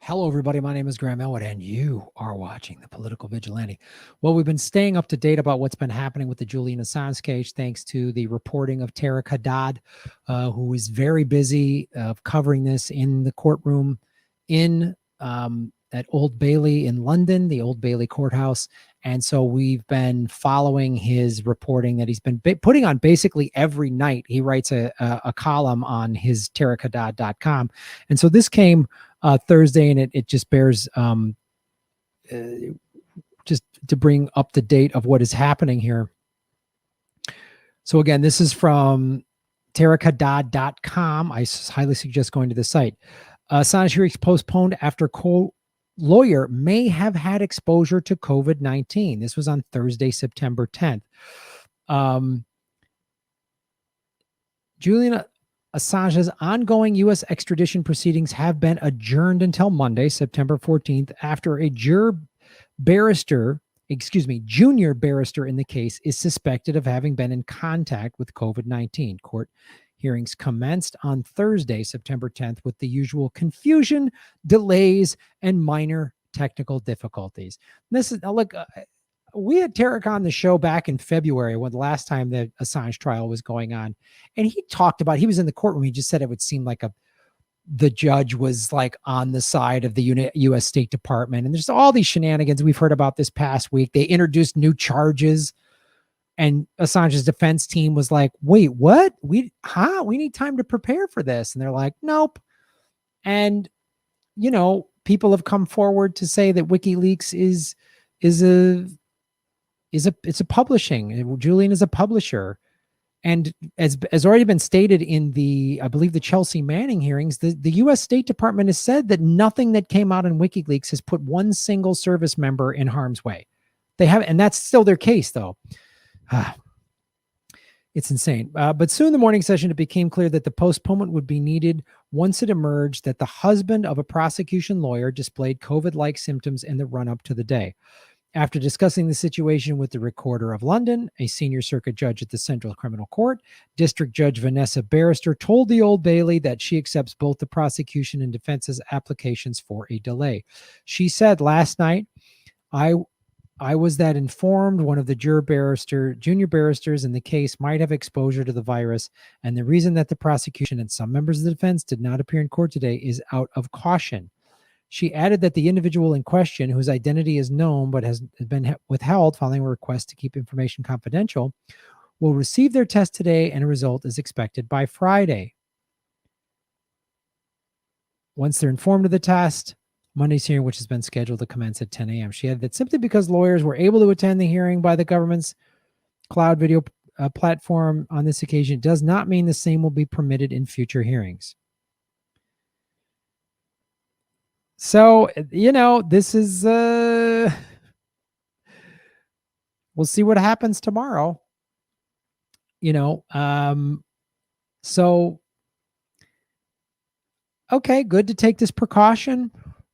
Hello, everybody. My name is Graham Elwood, and you are watching The Political Vigilante. Well, we've been staying up to date about what's been happening with the Julian Assange case, thanks to the reporting of Tareq Haddad, who is very busy covering this in the courtroom in at Old Bailey in London, the Old Bailey courthouse. And so we've been following his reporting that he's been putting on basically every night. He writes a column on his TareqHaddad.com. And so this came Thursday, and it just bears just to bring up to date of what is happening here. So again, this is from TareqHaddad.com. I highly suggest going to the site. Assange hearings postponed after lawyer may have had exposure to COVID-19. This was on Thursday, September 10th. Julian Assange's ongoing U.S. extradition proceedings have been adjourned until Monday, September 14th, after a junior barrister in the case is suspected of having been in contact with COVID-19. Court hearings commenced on Thursday, September 10th, with the usual confusion, delays, and minor technical difficulties. This is, look, we had Tareq on the show back in February when the last time the Assange trial was going on. And he talked about, he was in the courtroom. He just said it would seem like the judge was like on the side of the U.S. State Department. And there's all these shenanigans we've heard about this past week. They introduced new charges, and Assange's defense team was like, wait, what? We need time to prepare for this. And they're like, nope. And, you know, people have come forward to say that WikiLeaks is a publishing. Julian is a publisher. And as already been stated in I believe the Chelsea Manning hearings, the U.S. State Department has said that nothing that came out in WikiLeaks has put one single service member in harm's way. They have, and that's still their case, though. It's insane. But soon in the morning session, it became clear that the postponement would be needed once it emerged that the husband of a prosecution lawyer displayed COVID-like symptoms in the run-up to the day. After discussing the situation with the Recorder of London, a senior circuit judge at the Central Criminal Court, District Judge Vanessa Barrister told the Old Bailey that she accepts both the prosecution and defense's applications for a delay. She said last night, I was that informed one of the junior barristers in the case might have exposure to the virus, and the reason that the prosecution and some members of the defense did not appear in court today is out of caution. She added that the individual in question, whose identity is known but has been withheld following a request to keep information confidential, will receive their test today, and a result is expected by Friday. Once they're informed of the test, Monday's hearing, which has been scheduled to commence at 10 a.m. She added that simply because lawyers were able to attend the hearing by the government's cloud video platform on this occasion does not mean the same will be permitted in future hearings. So, you know, this is, we'll see what happens tomorrow. You know, so, okay, good to take this precaution.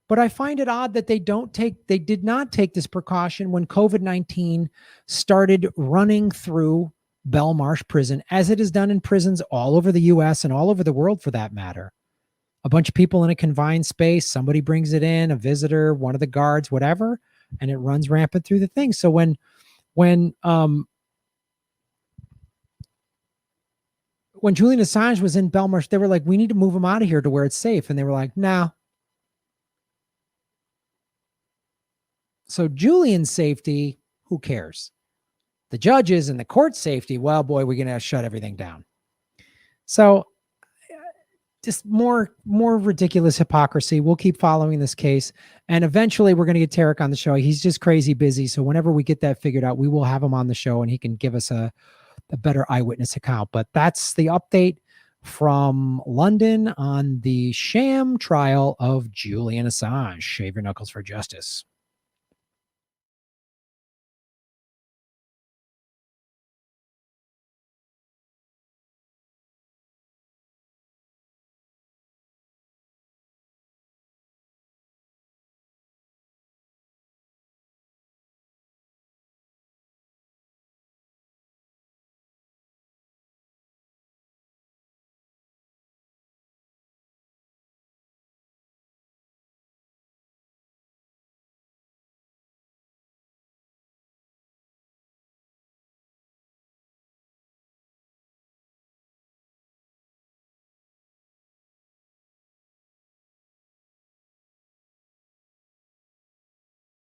But I find it odd that they did not take this precaution when COVID-19 started running through Belmarsh Prison, as it is done in prisons all over the U.S. and all over the world for that matter. A bunch of people in a confined space, somebody brings it in, a visitor, one of the guards, whatever, and it runs rampant through the thing. So when Julian Assange was in Belmarsh, they were like, we need to move him out of here to where it's safe. And they were like, nah. So Julian's safety, who cares? The judges and the court safety, well, boy, we're going to shut everything down. So just more ridiculous hypocrisy. We'll keep following this case. And eventually we're going to get Tareq on the show. He's just crazy busy. So whenever we get that figured out, we will have him on the show and he can give us a better eyewitness account. But that's the update from London on the sham trial of Julian Assange. Shave your knuckles for justice.